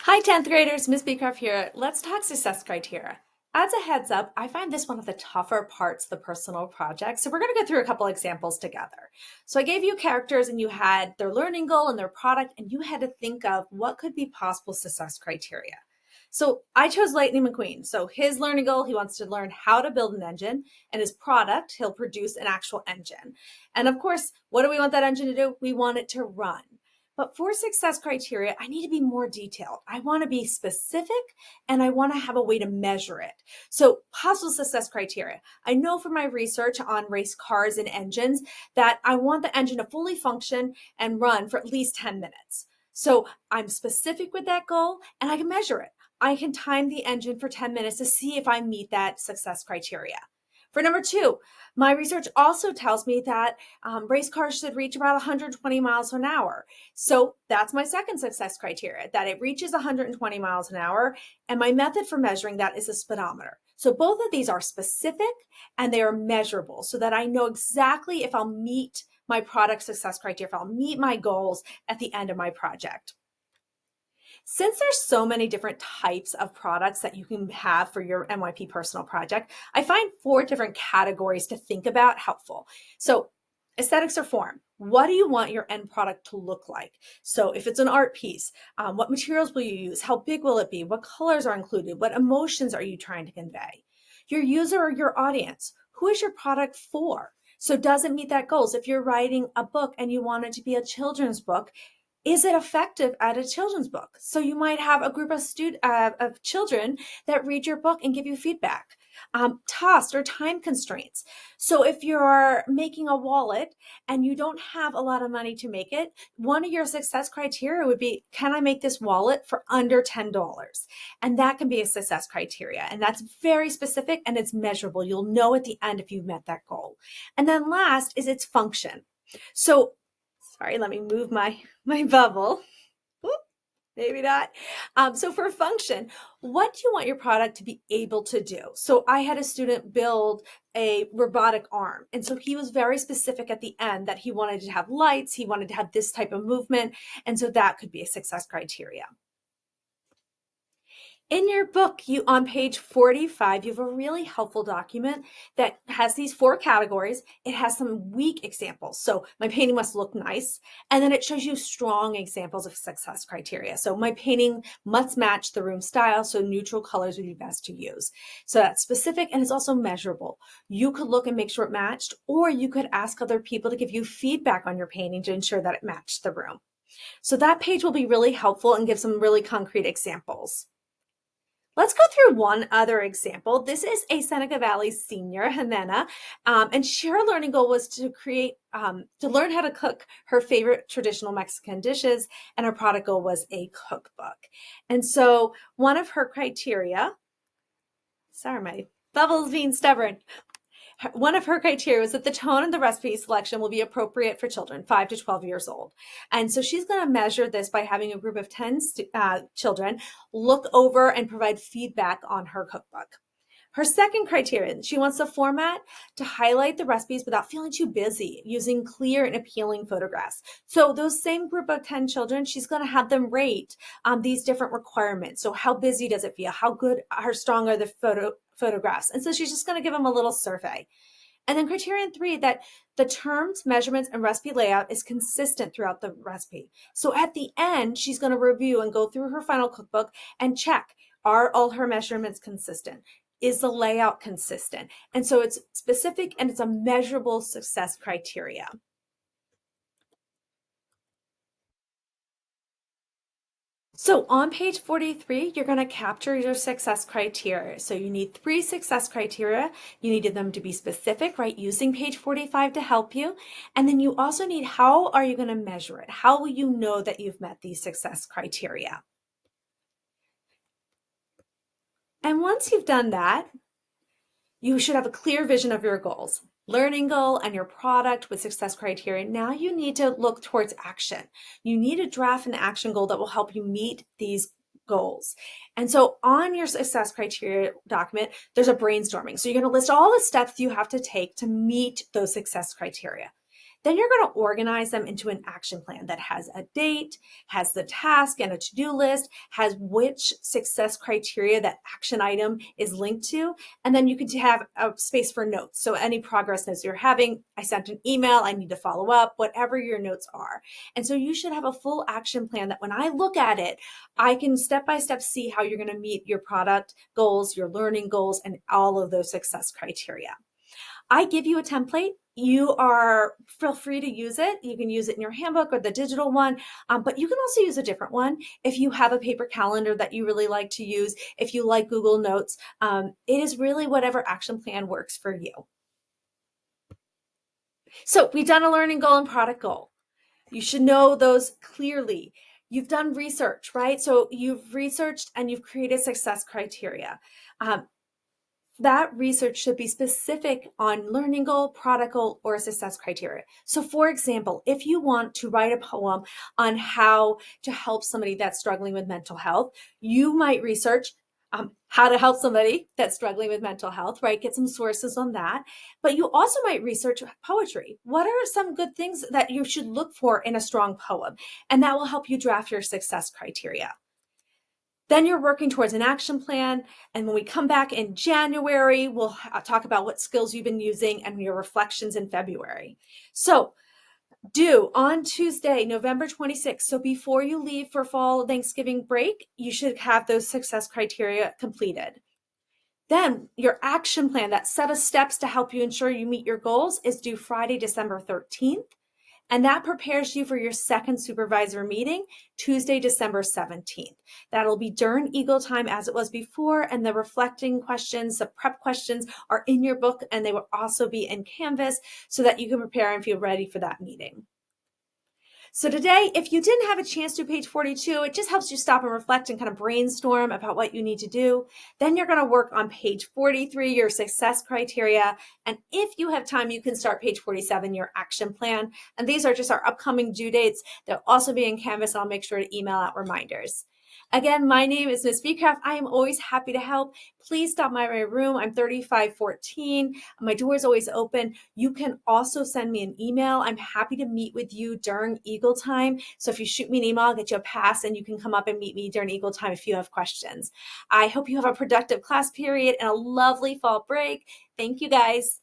Hi, 10th graders, Miss Beecroft here. Let's talk success criteria. As a heads up, I find this one of the tougher parts of the personal project. So we're going to go through a couple examples together. So I gave you characters and you had their learning goal and their product, and you had to think of what could be possible success criteria. So I chose Lightning McQueen. So his learning goal, he wants to learn how to build an engine, and his product, he'll produce an actual engine. And of course, what do we want that engine to do? We want it to run. But for success criteria, I need to be more detailed. I want to be specific and I want to have a way to measure it. So, possible success criteria. I know from my research on race cars and engines that I want the engine to fully function and run for at least 10 minutes. So, I'm specific with that goal and I can measure it. I can time the engine for 10 minutes to see if I meet that success criteria. For number two, my research also tells me that race cars should reach about 120 miles an hour. So that's my second success criteria, that it reaches 120 miles an hour. And my method for measuring that is a speedometer. So both of these are specific and they are measurable so that I know exactly if I'll meet my product success criteria, if I'll meet my goals at the end of my project. Since there's so many different types of products that you can have for your MYP personal project, I find four different categories to think about helpful. So aesthetics or form. What do you want your end product to look like? So if it's an art piece, what materials will you use? How big will it be? What colors are included? What emotions are you trying to convey? Your user or your audience. Who is your product for? So does it meet that goals? If you're writing a book and you want it to be a children's book, is it effective at a children's book? So you might have a group of children that read your book and give you feedback. Cost or time constraints. So if you're making a wallet and you don't have a lot of money to make it, one of your success criteria would be, can I make this wallet for under $10? And that can be a success criteria. And that's very specific and it's measurable. You'll know at the end if you've met that goal. And then last is its function. So sorry, let me move my bubble. Oop, maybe not. So for function, what do you want your product to be able to do? So I had a student build a robotic arm. And so he was very specific at the end that he wanted to have lights, he wanted to have this type of movement. And so that could be a success criteria. In your book, you on page 45, you have a really helpful document that has these four categories. It has some weak examples. So my painting must look nice. And then it shows you strong examples of success criteria. So my painting must match the room style. So neutral colors would be best to use. So that's specific and it's also measurable. You could look and make sure it matched, or you could ask other people to give you feedback on your painting to ensure that it matched the room. So that page will be really helpful and give some really concrete examples. Let's go through one other example. This is a Seneca Valley senior, Jimena, and her learning goal was to to learn how to cook her favorite traditional Mexican dishes, and her product goal was a cookbook. And so one of her criteria, sorry, my bubble's being stubborn. One of her criteria was that the tone of the recipe selection will be appropriate for children 5 to 12 years old. And so she's going to measure this by having a group of 10 children look over and provide feedback on her cookbook. Her second criterion, she wants the format to highlight the recipes without feeling too busy, using clear and appealing photographs. So those same group of 10 children, she's going to have them rate these different requirements. So how busy does it feel? How good, how strong are the photographs? And so she's just going to give them a little survey. And then criterion three, that the terms, measurements, and recipe layout is consistent throughout the recipe. So at the end, she's going to review and go through her final cookbook and check, are all her measurements consistent? Is the layout consistent? And so it's specific and it's a measurable success criteria. So on page 43, you're going to capture your success criteria. So you need three success criteria. You needed them to be specific, right? Using page 45 to help you. And then you also need, how are you going to measure it? How will you know that you've met these success criteria? And once you've done that, you should have a clear vision of your goals, learning goal and your product with success criteria. Now you need to look towards action. You need to draft an action goal that will help you meet these goals. And so on your success criteria document, there's a brainstorming. So you're going to list all the steps you have to take to meet those success criteria. Then you're going to organize them into an action plan that has a date, has the task and a to-do list, has which success criteria that action item is linked to. And then you can have a space for notes. So any progress notes you're having, I sent an email, I need to follow up, whatever your notes are. And so you should have a full action plan that when I look at it, I can step by step see how you're going to meet your product goals, your learning goals, and all of those success criteria. I give you a template. You are feel free to use it. You can use it in your handbook or the digital one, but you can also use a different one if you have a paper calendar that you really like to use. If you like Google Notes, it is really whatever action plan works for you. So we've done a learning goal and product goal. You should know those clearly. You've done research, right? So you've researched and you've created success criteria. That research should be specific on learning goal, product goal, or success criteria. So for example, if you want to write a poem on how to help somebody that's struggling with mental health, you might research how to help somebody that's struggling with mental health, right? Get some sources on that. But you also might research poetry. What are some good things that you should look for in a strong poem? And that will help you draft your success criteria. Then you're working towards an action plan. And when we come back in January, we'll talk about what skills you've been using and your reflections in February. So due on Tuesday, November 26th. So before you leave for fall Thanksgiving break, you should have those success criteria completed. Then your action plan, that set of steps to help you ensure you meet your goals, is due Friday, December 13th. And that prepares you for your second supervisor meeting, Tuesday, December 17th. That'll be during Eagle time as it was before, and the reflecting questions, the prep questions are in your book, and they will also be in Canvas so that you can prepare and feel ready for that meeting. So today, if you didn't have a chance to page 42, it just helps you stop and reflect and kind of brainstorm about what you need to do. Then you're going to work on page 43, your success criteria. And if you have time, you can start page 47, your action plan. And these are just our upcoming due dates. They'll also be in Canvas, and I'll make sure to email out reminders. Again, my name is Ms. Beecraft. I am always happy to help. Please stop by my room. I'm 3514. My door is always open. You can also send me an email. I'm happy to meet with you during Eagle time. So if you shoot me an email, I'll get you a pass and you can come up and meet me during Eagle time if you have questions. I hope you have a productive class period and a lovely fall break. Thank you guys.